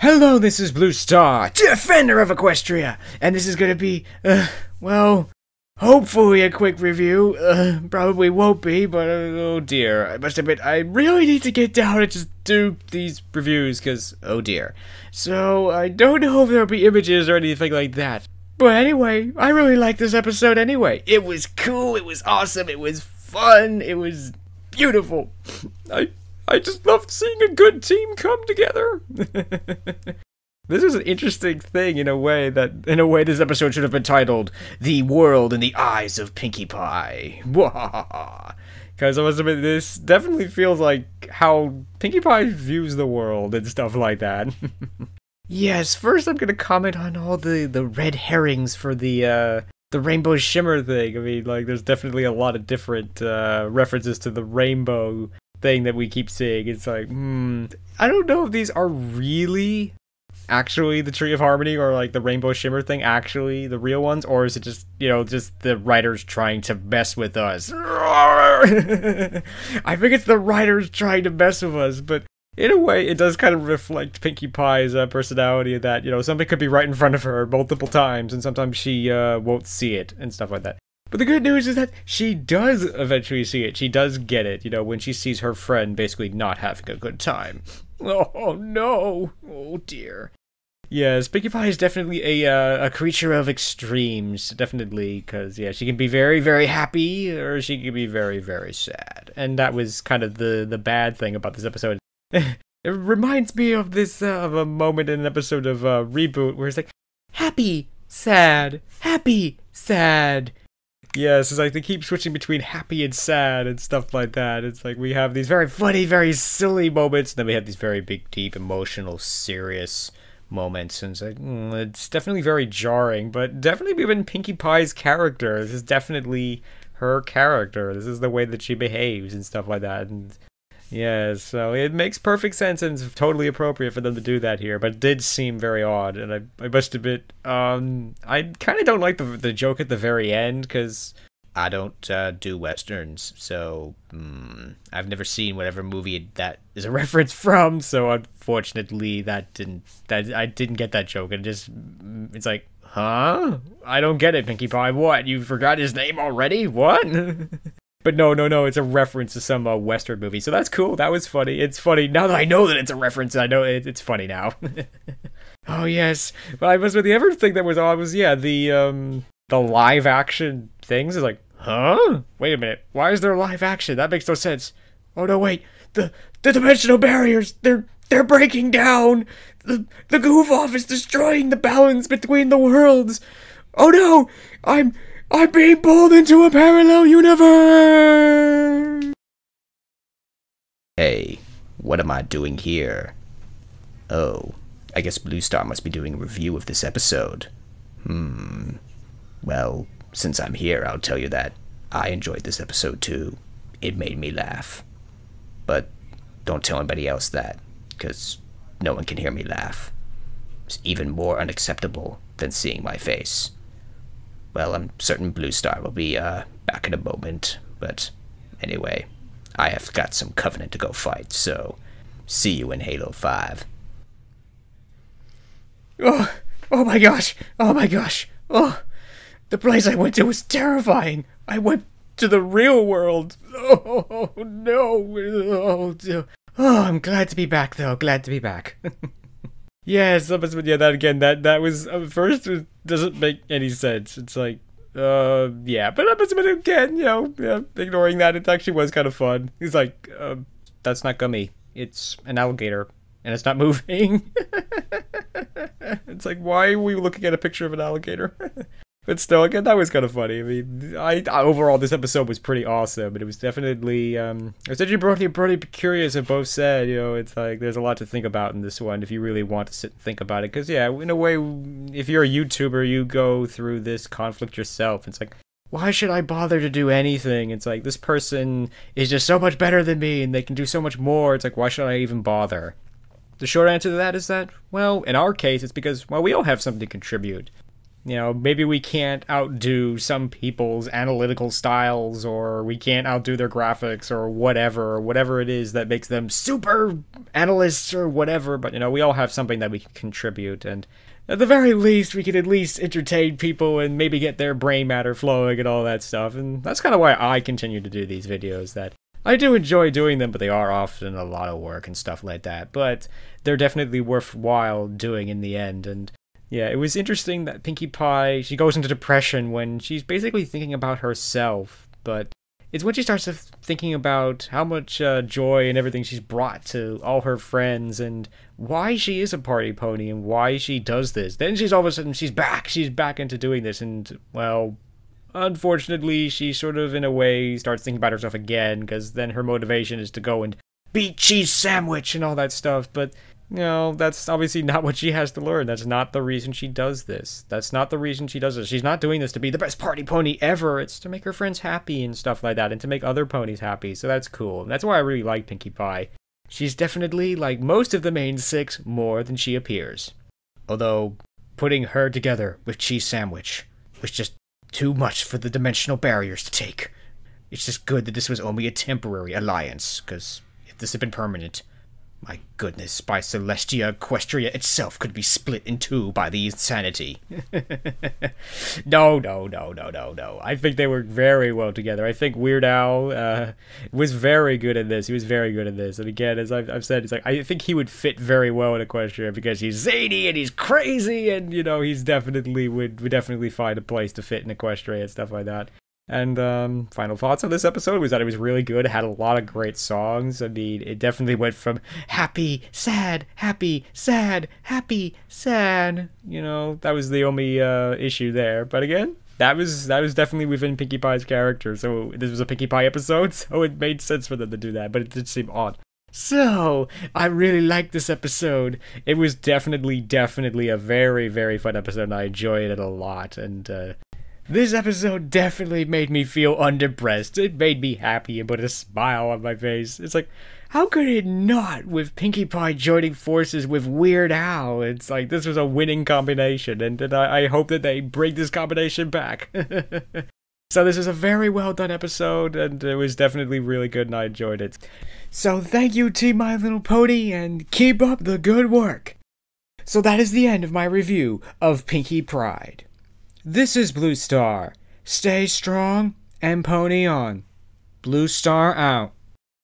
Hello, this is Blue Star, Defender of Equestria, and this is gonna be, well, hopefully a quick review. Probably won't be, but oh dear, I must admit, I really need to get down and just do these reviews, cause, oh dear. So, I don't know if there'll be images or anything like that. But anyway, I really like this episode anyway. It was cool, it was awesome, it was fun, it was beautiful. I just loved seeing a good team come together. This is an interesting thing in a way this episode should have been titled "The World in the Eyes of Pinkie Pie." Because I must admit, this definitely feels like how Pinkie Pie views the world and stuff like that. Yes, first I'm gonna comment on all the red herrings for the rainbow shimmer thing. I mean, like, there's definitely a lot of different references to the rainbow thing that we keep seeing. It's like, I don't know if these are really actually the Tree of Harmony or like the rainbow shimmer thing actually the real ones, or is it just, you know, just the writers trying to mess with us? I think it's the writers trying to mess with us, but in a way it does kind of reflect Pinkie Pie's personality, that, you know, something could be right in front of her multiple times and sometimes she won't see it and stuff like that. But the good news is that she does eventually see it. She does get it, you know, when she sees her friend basically not having a good time. Oh no! Oh dear. Yes, Pinkie Pie is definitely a creature of extremes, definitely, because, yeah, she can be very, very happy, or she can be very, very sad. And that was kind of the bad thing about this episode. It reminds me of this, of a moment in an episode of Reboot, where it's like, happy, sad, happy, sad. Yes, it's like they keep switching between happy and sad and stuff like that. It's like we have these very funny, very silly moments, and then we have these very big, deep, emotional, serious moments. And it's like, it's definitely very jarring, but definitely even Pinkie Pie's character. This is definitely her character. This is the way that she behaves and stuff like that. And yeah, so it makes perfect sense and it's totally appropriate for them to do that here, but it did seem very odd, and I must admit, I kind of don't like the joke at the very end, because I don't do westerns, so I've never seen whatever movie that is a reference from, so unfortunately I didn't get that joke, and it's like, huh? I don't get it, Pinkie Pie, what? You forgot his name already? What? But no, it's a reference to some Western movie, so that's cool, that was funny. It's funny, now that I know that it's a reference, I know it's funny now. Oh yes, but I must admit, the other thing that was odd was, yeah, the live action things. Is like, huh? Wait a minute, why is there live action? That makes no sense. Oh no, wait, the dimensional barriers, they're breaking down! The goof off is destroying the balance between the worlds! Oh no, I'm being pulled into a parallel universe! Hey, what am I doing here? Oh, I guess Blue Star must be doing a review of this episode. Well, since I'm here, I'll tell you that I enjoyed this episode too. It made me laugh. But don't tell anybody else that, because no one can hear me laugh. It's even more unacceptable than seeing my face. Well, I'm certain Blue Star will be back in a moment, but anyway, I have got some Covenant to go fight, so see you in Halo 5. Oh my gosh, oh my gosh, oh, the place I went to was terrifying. I went to the real world. Oh no, I'm glad to be back though, glad to be back. Yes, yeah, that again, that was, first, it doesn't make any sense. It's like, yeah, but again, you know, yeah, ignoring that, it actually was kind of fun. He's like, that's not gummy. It's an alligator, and it's not moving. It's like, why are we looking at a picture of an alligator? But still, again, that was kind of funny. I mean, overall, this episode was pretty awesome, but it was definitely, essentially Brony Curious have both said, you know, it's like, there's a lot to think about in this one, if you really want to sit and think about it, because, yeah, in a way, if you're a YouTuber, you go through this conflict yourself. It's like, why should I bother to do anything? It's like, this person is just so much better than me, and they can do so much more. It's like, why should I even bother? The short answer to that is that, well, in our case, it's because, well, we all have something to contribute. You know, maybe we can't outdo some people's analytical styles, or we can't outdo their graphics, or whatever it is that makes them super analysts or whatever, but, you know, we all have something that we can contribute, and at the very least, we can at least entertain people and maybe get their brain matter flowing and all that stuff, and that's kind of why I continue to do these videos, that I do enjoy doing them, but they are often a lot of work and stuff like that, but they're definitely worthwhile doing in the end. And yeah, it was interesting that Pinkie Pie, she goes into depression when she's basically thinking about herself, but it's when she starts thinking about how much joy and everything she's brought to all her friends, and why she is a party pony, and why she does this. Then she's all of a sudden, she's back into doing this, and, well, unfortunately, she sort of, in a way, starts thinking about herself again, because then her motivation is to go and beat Cheese Sandwich and all that stuff, but, you know, that's obviously not what she has to learn. That's not the reason she does this. That's not the reason she does this. She's not doing this to be the best party pony ever. It's to make her friends happy and stuff like that, and to make other ponies happy, so that's cool. And that's why I really like Pinkie Pie. She's definitely, like most of the main six, more than she appears. Although, putting her together with Cheese Sandwich was just too much for the dimensional barriers to take. It's just good that this was only a temporary alliance, because if this had been permanent, my goodness, by Celestia, Equestria itself could be split in two by the insanity. No. I think they worked very well together. I think Weird Al was very good at this. He was very good at this. And again, as I've said, it's like, I think he would fit very well in Equestria because he's zany and he's crazy, and, you know, he's definitely would definitely find a place to fit in Equestria and stuff like that. And final thoughts on this episode was that it was really good. It had a lot of great songs. I mean, it definitely went from happy, sad, happy, sad, happy, sad. You know, that was the only issue there. But again, that was definitely within Pinkie Pie's character. So this was a Pinkie Pie episode, so it made sense for them to do that. But it did seem odd. So, I really liked this episode. It was definitely a very, very fun episode, and I enjoyed it a lot. And this episode definitely made me feel undepressed. It made me happy and put a smile on my face. It's like, how could it not, with Pinkie Pie joining forces with Weird Al? It's like, this was a winning combination, and I hope that they bring this combination back. So this is a very well done episode, and it was definitely really good, and I enjoyed it. So thank you, Team My Little Pony, and keep up the good work. So that is the end of my review of Pinkie Pride. This is Blue Star. Stay strong and pony on. Blue Star out.